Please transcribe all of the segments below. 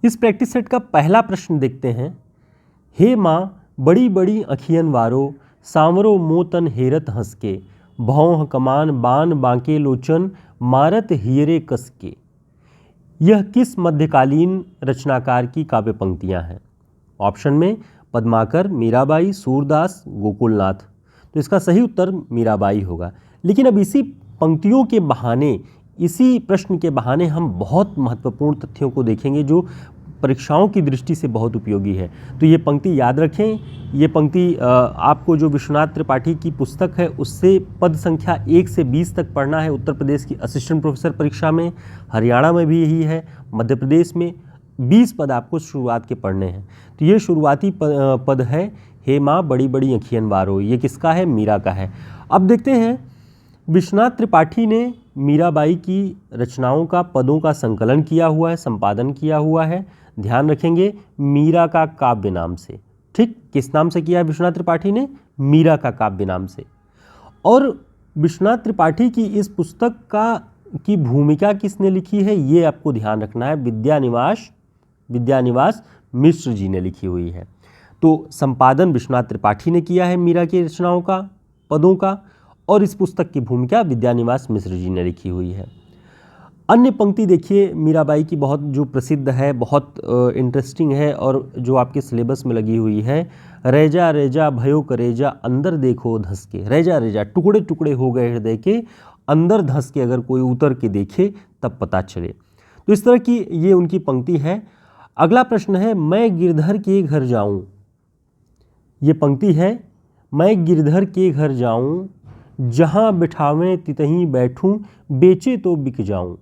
इस practice set का पहला प्रश्न देखते हैं। हे माँ बड़ी बड़ी अखियन वारो, सांवरो मोतन हेरत हंसके, भौं कमान बान बांके लोचन, मारत हियरे कसके। यह किस मध्यकालीन रचनाकार की काव्य पंक्तियां हैं? ऑप्शन में पद्माकर, मीराबाई, सूरदास, गोकुलनाथ। तो इसका सही उत्तर मीराबाई होगा। लेकिन अब इसी पंक्तियों के बहाने, इसी प्रश्न के बहाने हम बहुत महत्वपूर्ण तथ्यों को देखेंगे जो परीक्षाओं की दृष्टि से बहुत उपयोगी है। तो ये पंक्ति याद रखें। ये पंक्ति आपको जो विश्वनाथ त्रिपाठी की पुस्तक है उससे पद संख्या 1 से 20 तक पढ़ना है। उत्तर प्रदेश की असिस्टेंट प्रोफेसर परीक्षा में, हरियाणा में भी यही है, मध्य प्रदेश में 20 पद आपको शुरुआत के पढ़ने हैं। तो ये शुरुआती पद है, हे माँ बड़ी बड़ी अखियन वारो। ये किसका है? मीरा का है। अब देखते हैं, विश्वनाथ त्रिपाठी ने मीराबाई की रचनाओं का पदों का संकलन किया हुआ है, संपादन किया हुआ है। ध्यान रखेंगे, मीरा का काव्य नाम से। ठीक, किस नाम से किया है विश्वनाथ त्रिपाठी ने? मीरा का काव्य नाम से। और विश्वनाथ त्रिपाठी की इस पुस्तक की भूमिका किसने लिखी है, ये आपको ध्यान रखना है। विद्यानिवास मिश्र जी ने लिखी हुई है। तो संपादन विश्वनाथ त्रिपाठी ने किया है मीरा की रचनाओं का, पदों का, और इस पुस्तक की भूमिका विद्यानिवास मिश्र जी ने लिखी हुई है। अन्य पंक्ति देखिए मीराबाई की, बहुत जो प्रसिद्ध है, बहुत इंटरेस्टिंग है और जो आपके सिलेबस में लगी हुई है। रेजा रेजा भयो करेजा, अंदर देखो धस के। रेजा रेजा, टुकड़े टुकड़े हो गए हृदय के, अंदर धस के अगर कोई उतर के देखे तब पता चले। तो इस तरह की ये उनकी पंक्ति है। अगला प्रश्न है, मैं गिरधर के घर जाऊं। ये पंक्ति है, मैं गिरधर के घर जाऊं, जहां बिठावें तितहीं बैठूं, बेचे तो बिक जाऊं।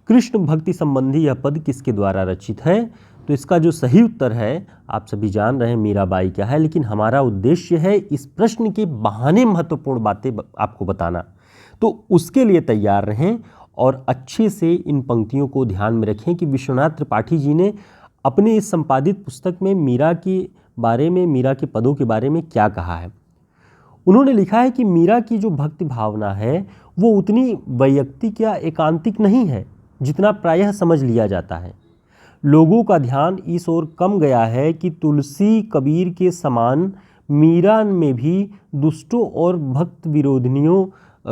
कृष्ण भक्ति संबंधी यह पद किसके द्वारा रचित है? तो इसका जो सही उत्तर है, आप सभी जान रहे हैं मीराबाई का है, लेकिन हमारा उद्देश्य है इस प्रश्न के बहाने महत्वपूर्ण बातें आपको बताना। तो उसके लिए तैयार रहें और अच्छे से इन पंक्तियों को ध्यान में रखें कि विश्वनाथ त्रिपाठी जी ने अपने इस संपादित पुस्तक में मीरा के बारे में, मीरा के पदों के बारे में क्या कहा है। उन्होंने लिखा है कि मीरा की जो भक्ति भावना है वो उतनी वैयक्तिक या एकांतिक नहीं है जितना प्रायः समझ लिया जाता है। लोगों का ध्यान इस ओर कम गया है कि तुलसी कबीर के समान मीरा में भी दुष्टों और भक्त विरोधियों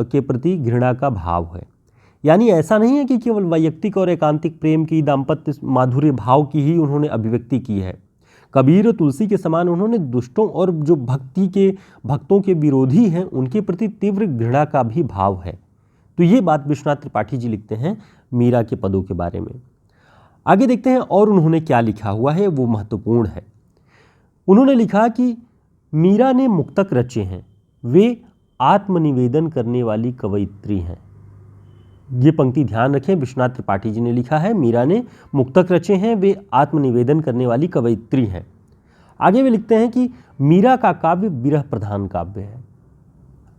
के प्रति घृणा का भाव है। यानी ऐसा नहीं है कि केवल वैयक्तिक और एकांतिक प्रेम की, दाम्पत्य माधुर्य भाव की ही उन्होंने अभिव्यक्ति की है। कबीर और तुलसी के समान उन्होंने दुष्टों और जो भक्तों के विरोधी हैं उनके प्रति तीव्र घृणा का भी भाव है। तो ये बात विश्वनाथ त्रिपाठी जी लिखते हैं मीरा के पदों के बारे में। आगे देखते हैं और उन्होंने क्या लिखा हुआ है, वो महत्वपूर्ण है। उन्होंने लिखा कि मीरा ने मुक्तक रचे हैं, वे आत्मनिवेदन करने वाली कवयित्री हैं। ये पंक्ति ध्यान रखें, विश्वनाथ त्रिपाठी जी ने लिखा है मीरा ने मुक्तक रचे हैं, वे आत्मनिवेदन करने वाली कवयित्री हैं। आगे वे लिखते हैं कि मीरा का काव्य विरह प्रधान काव्य है।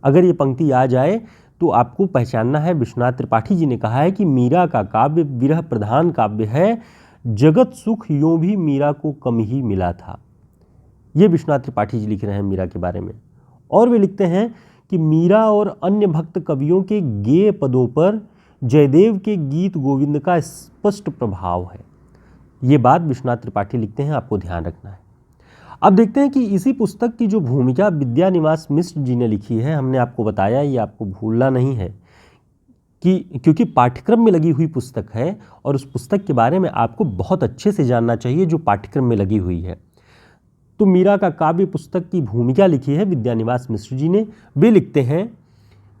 अगर ये पंक्ति आ जाए तो आपको पहचानना है, विश्वनाथ त्रिपाठी जी ने कहा है कि मीरा का काव्य विरह प्रधान काव्य है, जगत सुख यूं भी मीरा को कम ही मिला था। ये विश्वनाथ त्रिपाठी जी लिख रहे हैं मीरा के बारे में। और वे लिखते हैं कि मीरा और अन्य भक्त कवियों के गेय पदों पर जयदेव के गीत गोविंद का स्पष्ट प्रभाव है। ये बात विश्वनाथ त्रिपाठी लिखते हैं, आपको ध्यान रखना है। अब देखते हैं कि इसी पुस्तक की जो भूमिका विद्यानिवास मिश्र जी ने लिखी है, हमने आपको बताया, ये आपको भूलना नहीं है कि क्योंकि पाठ्यक्रम में लगी हुई पुस्तक है और उस पुस्तक के बारे में आपको बहुत अच्छे से जानना चाहिए जो पाठ्यक्रम में लगी हुई है। तो मीरा का काव्य पुस्तक की भूमिका लिखी है विद्यानिवास मिश्र जी ने। वे लिखते हैं,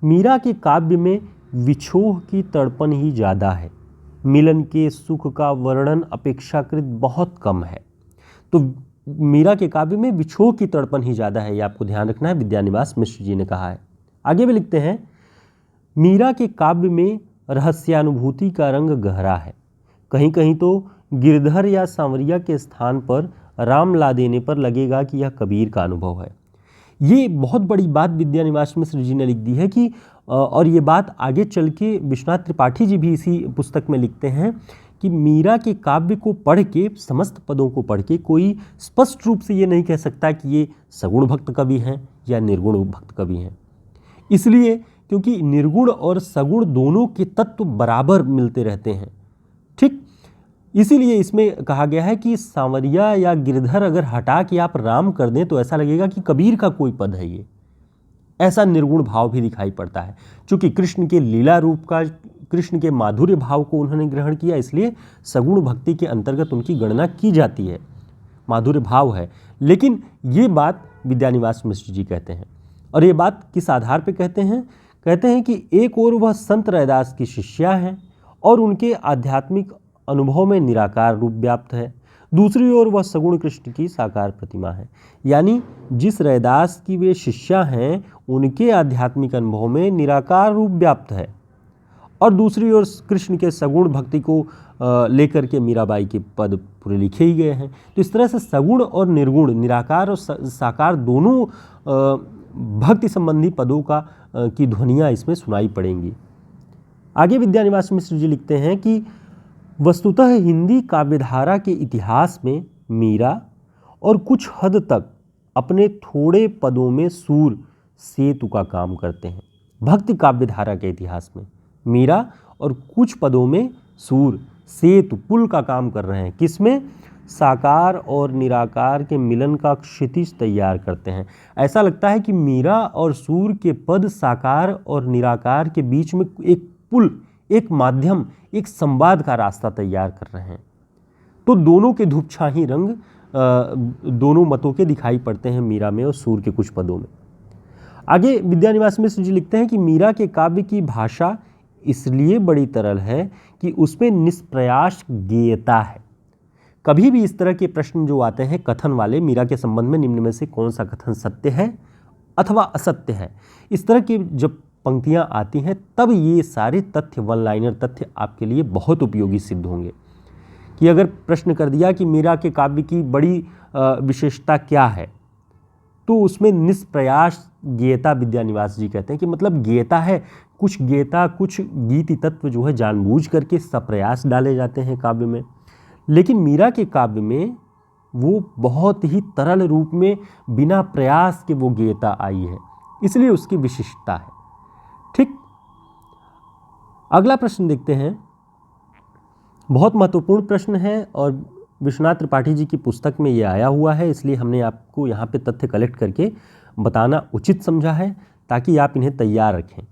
मीरा के काव्य में विछोह की तड़पन ही ज़्यादा है, मिलन के सुख का वर्णन अपेक्षाकृत बहुत कम है। तो मीरा के काव्य में विछोह की तड़पन ही ज़्यादा है, ये आपको ध्यान रखना है, विद्यानिवास मिश्र जी ने कहा है। आगे वे लिखते हैं, मीरा के काव्य में रहस्यानुभूति का रंग गहरा है, कहीं कहीं तो गिरधर या सांवरिया के स्थान पर राम ला देने पर लगेगा कि यह कबीर का अनुभव है। ये बहुत बड़ी बात विद्यानिवास मिश्र जी ने लिख दी है कि और ये बात आगे चल के विश्वनाथ त्रिपाठी जी भी इसी पुस्तक में लिखते हैं कि मीरा के काव्य को पढ़ के, समस्त पदों को पढ़ के कोई स्पष्ट रूप से ये नहीं कह सकता कि ये सगुण भक्त कवि हैं या निर्गुण भक्त कवि हैं। इसलिए क्योंकि निर्गुण और सगुण दोनों के तत्व बराबर मिलते रहते हैं। ठीक, इसीलिए इसमें कहा गया है कि सांवरिया या गिरधर अगर हटा के आप राम कर दें तो ऐसा लगेगा कि कबीर का कोई पद है ये। ऐसा निर्गुण भाव भी दिखाई पड़ता है। चूंकि कृष्ण के लीला रूप का, कृष्ण के माधुर्य भाव को उन्होंने ग्रहण किया, इसलिए सगुण भक्ति के अंतर्गत उनकी गणना की जाती है, माधुर्य भाव है। लेकिन ये बात विद्यानिवास मिश्र जी कहते हैं, और ये बात किस आधार पर कहते हैं? कहते हैं कि एक ओर वह संत रैदास की शिष्या हैं और उनके आध्यात्मिक अनुभव में निराकार रूप व्याप्त है, दूसरी ओर वह सगुण कृष्ण की साकार प्रतिमा है। यानी जिस रैदास की वे शिष्या हैं उनके आध्यात्मिक अनुभव में निराकार रूप व्याप्त है, और दूसरी ओर कृष्ण के सगुण भक्ति को लेकर के मीराबाई के पद पूरे लिखे ही गए हैं। तो इस तरह से सगुण और निर्गुण, निराकार और साकार दोनों भक्ति संबंधी पदों की ध्वनियाँ इसमें सुनाई पड़ेंगी। आगे विद्यानिवास मिश्र जी लिखते हैं कि वस्तुतः हिंदी काव्यधारा के इतिहास में मीरा और कुछ हद तक अपने थोड़े पदों में सूर सेतु का काम करते हैं। भक्ति काव्यधारा के इतिहास में मीरा और कुछ पदों में सूर सेतु, पुल का काम कर रहे हैं। किसमें? साकार और निराकार के मिलन का क्षितिज तैयार करते हैं। ऐसा लगता है कि मीरा और सूर के पद साकार और निराकार के बीच में एक पुल, एक माध्यम, एक संवाद का रास्ता तैयार कर रहे हैं। तो दोनों के धूपछाही रंग दोनों मतों के दिखाई पड़ते हैं मीरा में और सूर के कुछ पदों में। आगे विद्यानिवास मिश्र जी लिखते हैं कि मीरा के काव्य की भाषा इसलिए बड़ी तरल है कि उसमें निष्प्रयास गेयता है। कभी भी इस तरह के प्रश्न जो आते हैं कथन वाले, मीरा के संबंध में निम्न में से कौन सा कथन सत्य है अथवा असत्य है, इस तरह के जब पंक्तियां आती हैं तब ये सारे तथ्य, वन लाइनर तथ्य आपके लिए बहुत उपयोगी सिद्ध होंगे। कि अगर प्रश्न कर दिया कि मीरा के काव्य की बड़ी विशेषता क्या है, तो उसमें निष्प्रयास गेयता विद्यानिवास जी कहते हैं कि मतलब गेयता है, कुछ गेयता, कुछ गीति तत्व जो है जानबूझ करके सप्रयास डाले जाते हैं काव्य में। लेकिन मीरा के काव्य में वो बहुत ही तरल रूप में बिना प्रयास के वो गेयता आई है, इसलिए उसकी विशिष्टता है। ठीक, अगला प्रश्न देखते हैं। बहुत महत्वपूर्ण प्रश्न है और विश्वनाथ त्रिपाठी जी की पुस्तक में ये आया हुआ है, इसलिए हमने आपको यहाँ पे तथ्य कलेक्ट करके बताना उचित समझा है ताकि आप इन्हें तैयार रखें।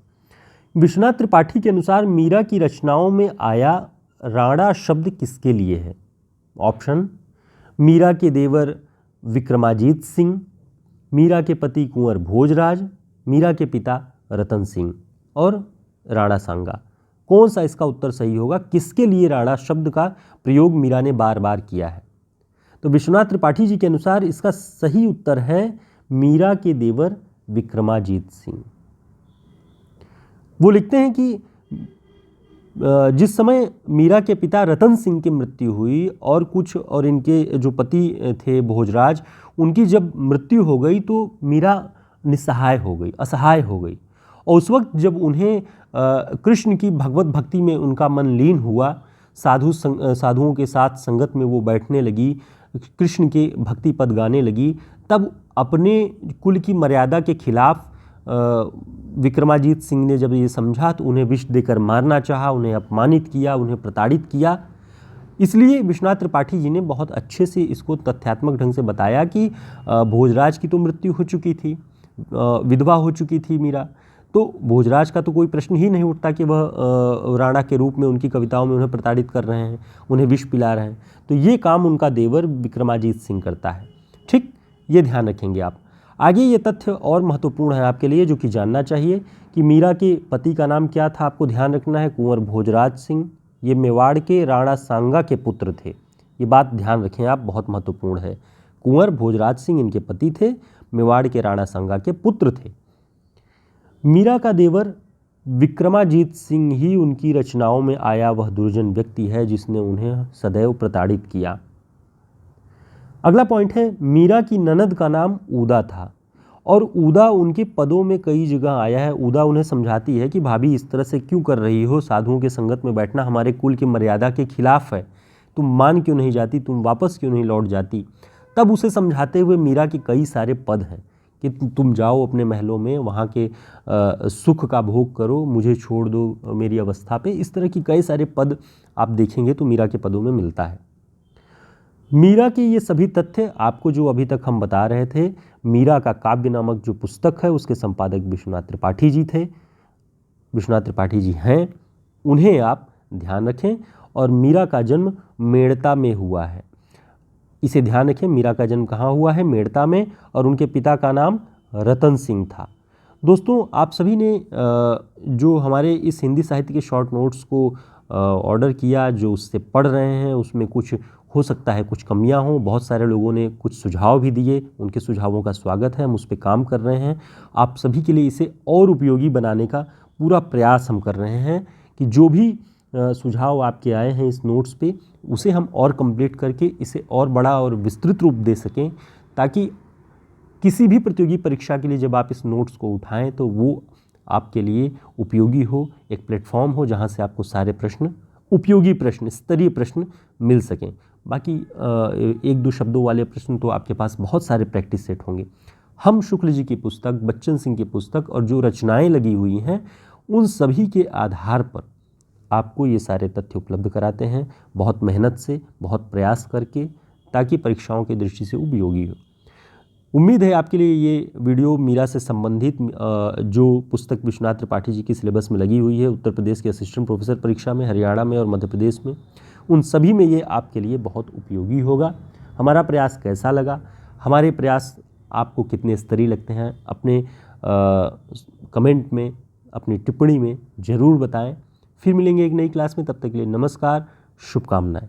विश्वनाथ त्रिपाठी के अनुसार मीरा की रचनाओं में आया राणा शब्द किसके लिए है? ऑप्शन: मीरा के देवर विक्रमाजीत सिंह, मीरा के पति कुंवर भोजराज, मीरा के पिता रतन सिंह और राणा सांगा। कौन सा इसका उत्तर सही होगा? किसके लिए राणा शब्द का प्रयोग मीरा ने बार बार किया है? तो विश्वनाथ त्रिपाठी जी के अनुसार इसका सही उत्तर है मीरा के देवर विक्रमाजीत सिंह। वो लिखते हैं कि जिस समय मीरा के पिता रतन सिंह की मृत्यु हुई और इनके जो पति थे भोजराज, उनकी जब मृत्यु हो गई तो मीरा निस्सहाय हो गई, असहाय हो गई। और उस वक्त जब उन्हें कृष्ण की भगवत भक्ति में उनका मन लीन हुआ, साधुओं के साथ संगत में वो बैठने लगी, कृष्ण के भक्ति पद गाने लगी, तब अपने कुल की मर्यादा के खिलाफ विक्रमाजीत सिंह ने जब ये समझा तो उन्हें विष देकर मारना चाहा, उन्हें अपमानित किया, उन्हें प्रताड़ित किया। इसलिए विश्वनाथ त्रिपाठी जी ने बहुत अच्छे से इसको तथ्यात्मक ढंग से बताया कि भोजराज की तो मृत्यु हो चुकी थी, विधवा हो चुकी थी मीरा, तो भोजराज का तो कोई प्रश्न ही नहीं उठता कि वह राणा के रूप में उनकी कविताओं में उन्हें प्रताड़ित कर रहे हैं, उन्हें विष पिला रहे हैं। तो ये काम उनका देवर विक्रमाजीत सिंह करता है। ठीक, ये ध्यान रखेंगे आप। आगे ये तथ्य और महत्वपूर्ण है आपके लिए, जो कि जानना चाहिए कि मीरा के पति का नाम क्या था, आपको ध्यान रखना है, कुंवर भोजराज सिंह। ये मेवाड़ के राणा सांगा के पुत्र थे, ये बात ध्यान रखें आप, बहुत महत्वपूर्ण है। कुंवर भोजराज सिंह इनके पति थे, मेवाड़ के राणा सांगा के पुत्र थे। मीरा का देवर विक्रमाजीत सिंह ही उनकी रचनाओं में आया वह दुर्जन व्यक्ति है जिसने उन्हें सदैव प्रताड़ित किया। अगला पॉइंट है, मीरा की ननद का नाम ऊदा था और ऊदा उनके पदों में कई जगह आया है। ऊदा उन्हें समझाती है कि भाभी इस तरह से क्यों कर रही हो, साधुओं के संगत में बैठना हमारे कुल की मर्यादा के खिलाफ है, तुम मान क्यों नहीं जाती, तुम वापस क्यों नहीं लौट जाती। तब उसे समझाते हुए मीरा के कई सारे पद हैं कि तुम जाओ अपने महलों में, वहाँ के सुख का भोग करो, मुझे छोड़ दो मेरी अवस्था पे। इस तरह की कई सारे पद आप देखेंगे तो मीरा के पदों में मिलता है। मीरा के ये सभी तथ्य आपको जो अभी तक हम बता रहे थे, मीरा का काव्य नामक जो पुस्तक है उसके संपादक विश्वनाथ त्रिपाठी जी थे, विश्वनाथ त्रिपाठी जी हैं, उन्हें आप ध्यान रखें। और मीरा का जन्म मेड़ता में हुआ है, इसे ध्यान रखें। मीरा का जन्म कहाँ हुआ है? मेड़ता में, और उनके पिता का नाम रतन सिंह था। दोस्तों, आप सभी ने जो हमारे इस हिंदी साहित्य के शॉर्ट नोट्स को ऑर्डर किया, जो उससे पढ़ रहे हैं, उसमें कुछ हो सकता है कुछ कमियां हों। बहुत सारे लोगों ने कुछ सुझाव भी दिए, उनके सुझावों का स्वागत है, हम उस पर काम कर रहे हैं। आप सभी के लिए इसे और उपयोगी बनाने का पूरा प्रयास हम कर रहे हैं कि जो भी सुझाव आपके आए हैं इस नोट्स पे, उसे हम और कंप्लीट करके इसे और बड़ा और विस्तृत रूप दे सकें, ताकि किसी भी प्रतियोगी परीक्षा के लिए जब आप इस नोट्स को उठाएं तो वो आपके लिए उपयोगी हो, एक प्लेटफॉर्म हो जहां से आपको सारे प्रश्न, उपयोगी प्रश्न, स्तरीय प्रश्न मिल सकें। बाकी एक दो शब्दों वाले प्रश्न तो आपके पास बहुत सारे प्रैक्टिस सेट होंगे। हम शुक्ल जी की पुस्तक, बच्चन सिंह की पुस्तक और जो रचनाएं लगी हुई हैं, उन सभी के आधार पर आपको ये सारे तथ्य उपलब्ध कराते हैं, बहुत मेहनत से, बहुत प्रयास करके, ताकि परीक्षाओं की दृष्टि से उपयोगी हो। उम्मीद है आपके लिए ये वीडियो मीरा से संबंधित जो पुस्तक विश्वनाथ त्रिपाठी जी की सिलेबस में लगी हुई है, उत्तर प्रदेश के असिस्टेंट प्रोफेसर परीक्षा में, हरियाणा में और मध्य प्रदेश में, उन सभी में ये आपके लिए बहुत उपयोगी होगा। हमारा प्रयास कैसा लगा, हमारे प्रयास आपको कितने स्तरीय लगते हैं, अपने कमेंट में, अपनी टिप्पणी में ज़रूर बताएं। फिर मिलेंगे एक नई क्लास में, तब तक के लिए नमस्कार, शुभकामनाएं।